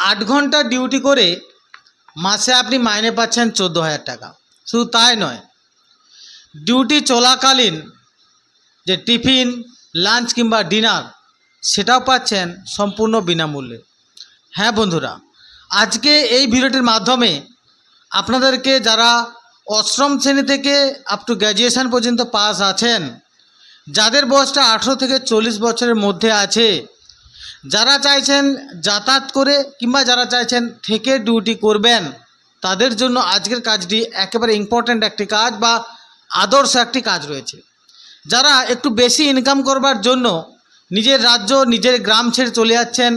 8 ঘন্টা ডিউটি করে মাসে আপনি মাইনে পাচ্ছেন 14,000 টাকা। শুধু তাই নয়, ডিউটি চলাকালীন যে টিফিন, লাঞ্চ কিংবা ডিনার সেটাও পাচ্ছেন সম্পূর্ণ বিনামূল্যে। হ্যাঁ বন্ধুরা, আজকে এই ভিডিওটির মাধ্যমে আপনাদেরকে যারা অষ্টম শ্রেণী থেকে আপ টু গ্র্যাজুয়েশন পর্যন্ত পাস আছেন, যাদের বয়সটা 18 থেকে 40 বছরের মধ্যে আছে, যারা চাইছেন যাতায়াত করে কিংবা যারা চাইছেন থেকে ডিউটি করবেন, তাদের জন্য আজকের কাজটি একেবারে ইম্পর্ট্যান্ট একটি কাজ বা আদর্শ একটি কাজ রয়েছে। যারা একটু বেশি ইনকাম করবার জন্য নিজের রাজ্য, নিজের গ্রাম ছেড়ে চলে যাচ্ছেন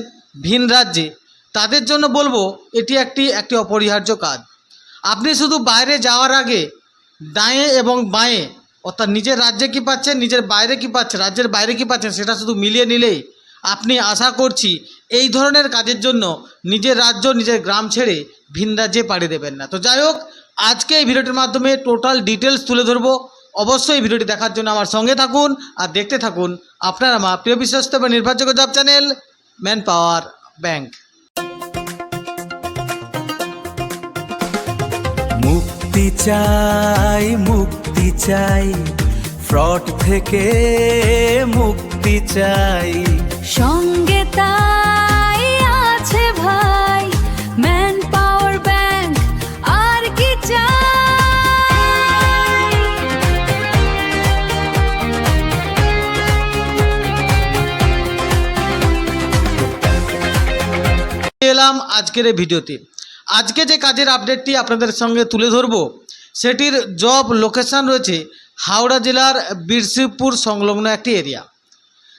ভিন রাজ্যে, তাদের জন্য বলবো এটি একটি অপরিহার্য কাজ। আপনি শুধু বাইরে যাওয়ার আগে ডাঁয়ে এবং বাঁয়ে, অর্থাৎ নিজের রাজ্যে কী পাচ্ছেন, নিজের বাইরে কী পাচ্ছেন, রাজ্যের বাইরে কী পাচ্ছেন, সেটা শুধু মিলিয়ে নিলেই আপনি আশা করছি এই ধরনের কাজের জন্য নিজের রাজ্য, নিজের গ্রাম ছেড়ে ভিন রাজ্যে পাড়ি দেবেন না। তো যাই হোক, আজকে এই ভিডিওটির মাধ্যমে টোটাল ডিটেলস তুলে ধরবো। অবশ্যই ভিডিওটি দেখার জন্য আমার সঙ্গে থাকুন আর দেখতে থাকুন আপনার আমার প্রিয় বিশ্বস্ত এবং নির্ভরযোগ্য job channel man power bank. মুক্তি চাই ফ্রড থেকে মুক্তি চাই, সঙ্গে তাই আছে ভাই ম্যান পাওয়ার ব্যাংক, আর কি চাই। এলাম আজকের এই ভিডিওতে। আজকে যে কাজের আপডেটটি আপনাদের সঙ্গে তুলে ধরব, সেটির জব লোকেশান রয়েছে হাওড়া জেলার বীরশিবপুর সংলগ্ন একটি এরিয়া।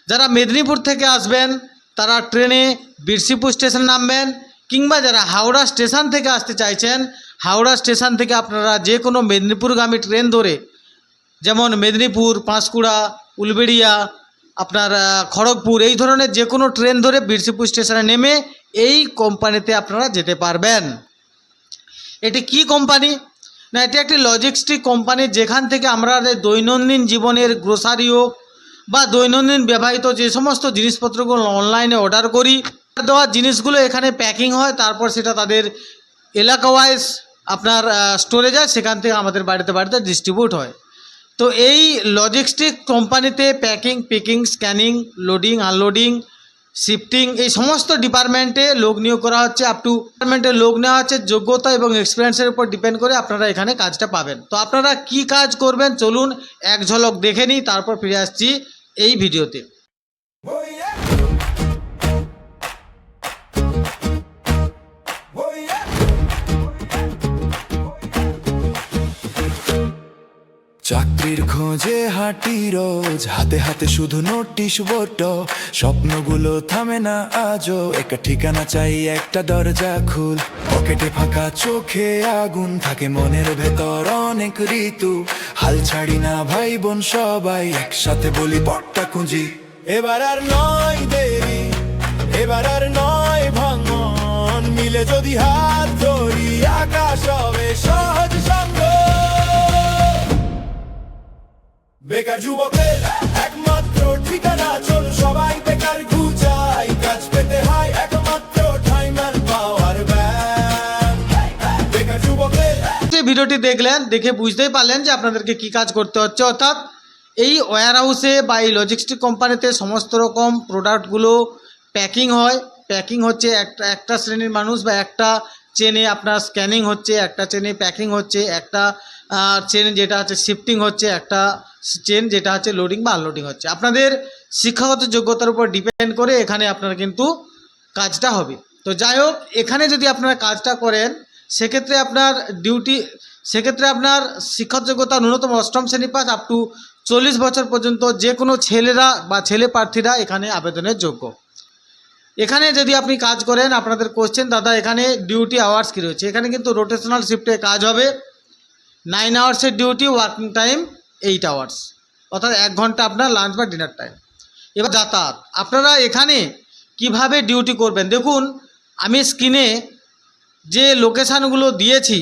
যারা মেদিনীপুর থেকে আসবেন তারা ট্রেনে বীরশিবপুর স্টেশন নামবেন, কিংবা যারা হাওড়া স্টেশন থেকে আসতে চাইছেন, হাওড়া স্টেশন থেকে আপনারা যে কোনো মেদিনীপুরগামী ট্রেন ধরে, যেমন মেদিনীপুর, পাঁশকুড়া, উলবেড়িয়া, আপনার খড়গপুর, এই ধরনের যে কোনো ট্রেন ধরে বীরশিবপুর স্টেশনে নেমে এই কোম্পানিতে আপনারা যেতে পারবেন। এটি কি কোম্পানি? না, এটি একটি লজিস্টিক কোম্পানি, যেখান থেকে আমরা দৈনন্দিন জীবনের গ্রোসারি হোক বা দৈনন্দিন ব্যবহৃত যে সমস্ত জিনিসপত্রগুলো অনলাইনে অর্ডার করি, দেওয়া জিনিসগুলো এখানে প্যাকিং হয়, তারপর সেটা তাদের এলাকা ওয়াইজ আপনার স্টোরে যায়, সেখান থেকে আমাদের বাড়িতে বাড়িতে ডিস্ট্রিবিউট হয়। তো এই লজিস্টিক কোম্পানিতে packing, picking, scanning, loading, unloading, shifting, এই সমস্ত ডিপার্টমেন্টে লোক নিয়োগ করা হচ্ছে। আপ টু ডিপার্টমেন্টে লোক নেওয়া হচ্ছে যোগ্যতা এবং এক্সপিরিয়েন্সের উপর ডিপেন্ড করে আপনারা এখানে কাজটা পাবেন। তো আপনারা কি কাজ করবেন চলুন এক ঝলক দেখে নিই, তারপর ফিরে আসছি এই ভিডিওতে। চাকরির খোঁজে হাঁটি রোজ, হাতে হাতে শুধু নোটিশ বোর্ড, স্বপ্নগুলো থামে না আজও, একটা ঠিকানা চাই, একটা দরজা খুল, পকেটে ফাঁকা, চোখে আগুন, থাকে মনের ভেতর অনেক ঋতু, হাল ছাড়ি না ভাই বোন সবাই, একসাথে বলি পটটা খুঁজি, এবার আর নয় দেরি, এবার আর নয় ভাঙন, মিলে যদি হাত ধরি আকাশ হবে সহজ সঙ্গ। বেকার যুবকের একমাত্র ঠিকানা, চল সবাই বেকার ঘুচাই, কাজ পেতে হয় একমাত্র ম্যান পাওয়ার ব্যাংক। বেকার যুবকের যে ভিডিওটি দেখলেন, দেখে বুঝতেই পারলেন যে আপনাদেরকে কি কাজ করতে হচ্ছে। অর্থাৎ এই ওয়্যার হাউসে বা এই লজিস্টিক কোম্পানিতে সমস্ত রকম প্রোডাক্টগুলো প্যাকিং হয়। প্যাকিং হচ্ছে একটা শ্রেণীর মানুষ বা একটা চেনে আপনার স্ক্যানিং হচ্ছে, একটা চেনে প্যাকিং হচ্ছে, একটা চেন যেটা আছে শিফটিং হচ্ছে, একটা চেন যেটা হচ্ছে লোডিং বা আনলোডিং হচ্ছে। আপনাদের শিক্ষাগত যোগ্যতার উপর ডিপেন্ড করে এখানে আপনার কিন্তু কাজটা হবে। তো যাই হোক, এখানে যদি আপনারা কাজটা করেন সেক্ষেত্রে আপনার শিক্ষাগত যোগ্যতা ন্যূনতম অষ্টম শ্রেণী পাস আপ টু 40 বছর পর্যন্ত যে কোনো ছেলেরা বা ছেলে প্রার্থীরা এখানে আবেদনের যোগ্য। এখানে যদি আপনি কাজ করেন, আপনাদের কোশ্চেন, দাদা এখানে ডিউটি আওয়ার্স কী রয়েছে? এখানে কিন্তু রোটেশনাল শিফটে কাজ হবে। 9 আওয়ার্সের ডিউটি, ওয়ার্কিং টাইম 8 আওয়ার্স, অর্থাৎ 1 ঘন্টা আপনার লাঞ্চ বা ডিনার টাইম। এবার যাতায়াত, আপনারা এখানে কিভাবে ডিউটি করবেন দেখুন, আমি স্ক্রিনে যে লোকেশানগুলো দিয়েছি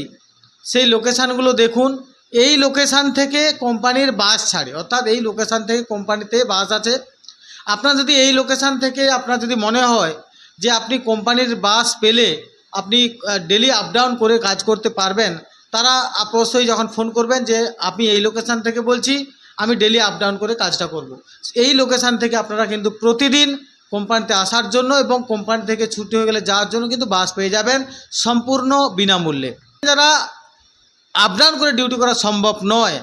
সেই লোকেশানগুলো দেখুন। এই লোকেশান থেকে কোম্পানির বাস ছাড়ে, অর্থাৎ এই লোকেশান থেকে কোম্পানিতে বাস আছে। আপনার যদি এই লোকেশান থেকে আপনার যদি মনে হয় যে আপনি কোম্পানির বাস পেলে আপনি ডেলি আপ ডাউন করে কাজ করতে পারবেন, তারা অবশ্যই যখন ফোন করবেন যে আমি এই লোকেশান থেকে বলছি, আমি ডেলি আপ ডাউন করে কাজটা করব। এই লোকেশান থেকে আপনারা কিন্তু প্রতিদিন কোম্পানিতে আসার জন্য এবং কোম্পানি থেকে ছুটি হয়ে গেলে যাওয়ার জন্য কিন্তু বাস পেয়ে যাবেন সম্পূর্ণ বিনামূল্যে। যারা আপ ডাউন করে ডিউটি করা সম্ভব নয়,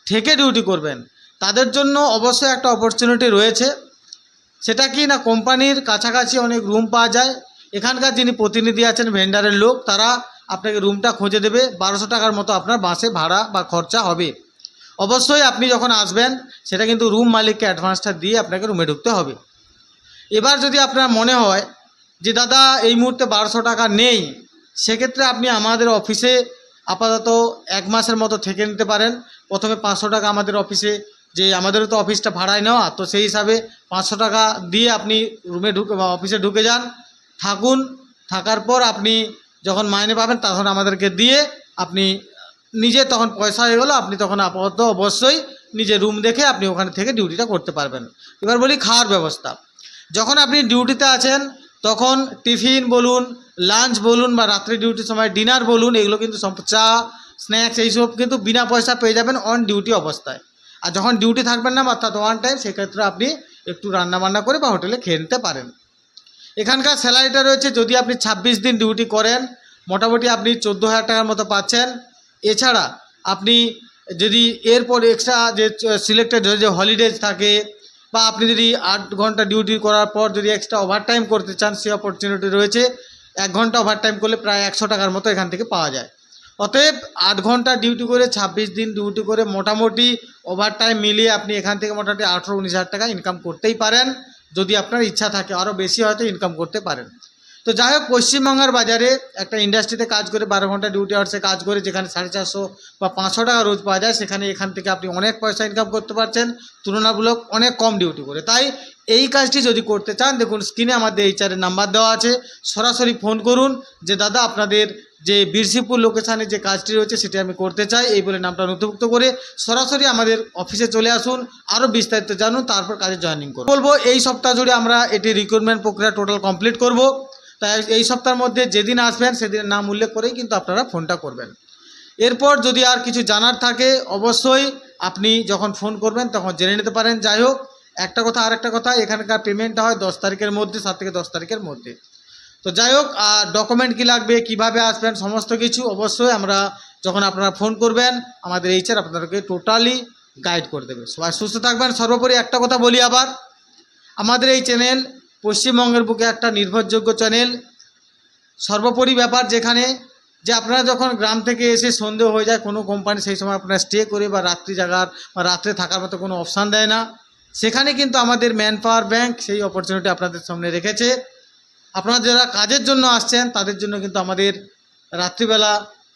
থেকে ডিউটি করবেন, তাদের জন্য অবশ্যই একটা অপরচুনিটি রয়েছে। সেটা কি না, কোম্পানির কাছাকাছি অনেক রুম পাওয়া যায়। এখানকার যিনি প্রতিনিধি আছেন, ভেন্ডারের লোক, তারা আপনাকে রুমটা খুঁজে দেবে। 1200 টাকার মতো আপনার বাসে ভাড়া বা খরচা হবে। অবশ্যই আপনি যখন আসবেন সেটা কিন্তু রুম মালিককে অ্যাডভান্সটা দিয়ে আপনাকে রুমে ঢুকতে হবে। এবার যদি আপনার মনে হয় যে দাদা এই মুহূর্তে 1200 টাকা নেই, সেক্ষেত্রে আপনি আমাদের অফিসে আপাতত 1 মাসের মতো থেকে নিতে পারেন। প্রথমে 500 টাকা আমাদের অফিসে, যে আমাদেরও তো অফিসটা ভাড়ায় নেওয়া, তো সেই হিসাবে 500 টাকা দিয়ে আপনি রুমে ঢুকে বা অফিসে ঢুকে যান, থাকুন। থাকার পর আপনি যখন মাইনে পাবেন তখন আমাদেরকে দিয়ে আপনি নিজে, তখন পয়সা হয়ে গেলো, আপনি তখন আপাতত অবশ্যই নিজে রুম দেখে আপনি ওখানে থেকে ডিউটিটা করতে পারবেন। এবার বলি খাওয়ার ব্যবস্থা। যখন আপনি ডিউটিতে আছেন তখন টিফিন বলুন, লাঞ্চ বলুন বা রাত্রি ডিউটির সময় ডিনার বলুন, এগুলো কিন্তু চা, স্ন্যাক্স এইসব কিন্তু বিনা পয়সা পেয়ে যাবেন অন ডিউটি অবস্থায়। আর যখন ডিউটি থাকবেন না, অর্থাৎ ওয়ান টাইম, সেক্ষেত্রে আপনি একটু রান্নাবান্না করে বা হোটেলে খেয়ে নিতে পারেন। এখানকার স্যালারিটা রয়েছে, যদি আপনি 26 দিন ডিউটি করেন মোটামুটি আপনি 14,000 টাকার মতো পাচ্ছেন। এছাড়া আপনি যদি এরপর এক্সট্রা যে সিলেক্টেড যে হলিডেজ থাকে, বা আপনি যদি 8 ঘন্টা ডিউটি করার পর যদি এক্সট্রা ওভারটাইম করতে চান, সেই অপরচুনিটি রয়েছে। 1 ঘন্টা ওভারটাইম করলে প্রায় 100 টাকার মতো এখান থেকে পাওয়া যায়। অতএব 8 ঘন্টা ডিউটি করে 26 দিন ডিউটি করে মোটামুটি ওভারটাইম মিলিয়ে আপনি এখান থেকে মোটামুটি 18-19 হাজার টাকা ইনকাম করতেই পারেন। যদি আপনার ইচ্ছা থাকে আরও বেশি হয়তো ইনকাম করতে পারেন। তো যাই হোক, পশ্চিমবঙ্গের বাজারে একটা ইন্ডাস্ট্রিতে কাজ করে 12 ঘন্টা ডিউটি আওয়ার্সে কাজ করে যেখানে 450 বা 500 টাকা রোজ পাওয়া যায়, সেখানে এখান থেকে আপনি অনেক পয়সা ইনকাম করতে পারছেন তুলনামূলক অনেক কম ডিউটি করে। তাই এই কাজটি যদি করতে চান, দেখুন স্ক্রিনে আমাদের HR এর নাম্বার দেওয়া আছে, সরাসরি ফোন করুন যে দাদা আপনাদের যে বীরসিংপুর লোকেশানে যে কাজটি রয়েছে সেটি আমি করতে চাই, এই বলে নামটা নথিভুক্ত করে সরাসরি আমাদের অফিসে চলে আসুন, আরও বিস্তারিত জানুন, তারপর কাজে জয়েনিং করুন। বলবো এই সপ্তাহ জুড়ে আমরা এটি রিক্রুটমেন্ট প্রক্রিয়া টোটাল কমপ্লিট করব। তাই এই সপ্তাহের মধ্যে যেদিন আসবেন সেদিনের নাম উল্লেখ করেই কিন্তু আপনারা ফোনটা করবেন। এরপর যদি আর কিছু জানার থাকে অবশ্যই আপনি যখন ফোন করবেন তখন জেনে নিতে পারেন। যাই হোক, আরেকটা কথা, এখানকার পেমেন্টটা হয় 10 তারিখের মধ্যে, 7 থেকে 10 তারিখের মধ্যে। তো যাই হোক, ডকুমেন্ট কী লাগবে, কিভাবে আসবেন, সমস্ত কিছু অবশ্যই আমরা যখন আপনারা ফোন করবেন আমাদের HR আপনাদেরকে টোটালি গাইড করে দেবে। সবাই সুস্থ থাকবেন। সর্বোপরি একটা কথা বলি আবার, আমাদের এই চ্যানেল পশ্চিমবঙ্গের বুকে একটা নির্ভরযোগ্য চ্যানেল। সর্বোপরি ব্যাপার যেখানে যে আপনারা যখন গ্রাম থেকে এসে সন্দেহ হয়ে যায় কোনো কোম্পানি, সেই সময় আপনারা স্টে করে বা রাত্রে থাকার মতো কোনো অপশান দেয় না, সেখানে কিন্তু আমাদের ম্যান পাওয়ার ব্যাংক সেই অপরচুনিটি আপনাদের সামনে রেখেছে। আপনারা যারা কাজের জন্য আসছেন তাদের জন্য কিন্তু আমাদের রাত্রিবেলা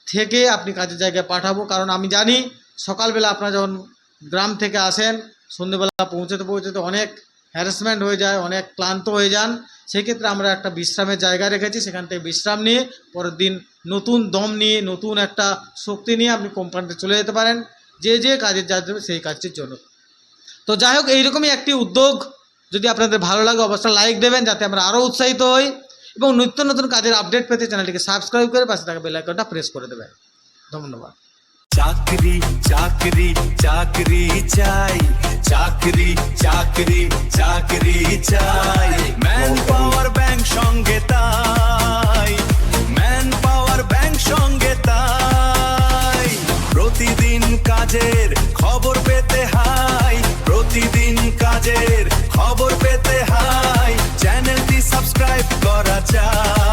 থেকে আপনি কাজের জায়গায় পাঠাবো। কারণ আমি জানি সকালবেলা আপনারা যখন গ্রাম থেকে আসেন সন্ধ্যেবেলা পৌঁছতে অনেক হ্যারাসমেন্ট হয়ে যায়, অনেক ক্লান্ত হয়ে যান। সেই ক্ষেত্রে আমরা একটা বিশ্রামের জায়গা রেখেছি, সেখান থেকে বিশ্রাম নিয়ে পরের দিন নতুন দম নিয়ে, নতুন একটা শক্তি নিয়ে আপনি কোম্পানিতে চলে যেতে পারেন যে কাজের যা দেবে সেই কাজটির জন্য। তো যাই হোক, এইরকমই একটি উদ্যোগ যদি আপনাদের ভালো লাগে অবশ্যই লাইক দেবেন, যাতে আমরা আরও উৎসাহিত হই, এবং নিত্য নতুন কাজের আপডেট পেতে চ্যানেলটিকে সাবস্ক্রাইব করে পাশে থাকা বেল আইকনটা প্রেস করে দেবেন। ধন্যবাদ। চাকরি চাকরি চাকরি চাই, চাকরি চাকরি চাকরি চাই, ম্যান পাওয়ার ব্যাংক সঙ্গে তাই, ম্যান পাওয়ার ব্যাংক সঙ্গে তাই, প্রতিদিন কাজের খবর পেতে হাই, প্রতিদিন কাজের খবর পেতে হাই, চ্যানেলটি সাবস্ক্রাইব করা চাই।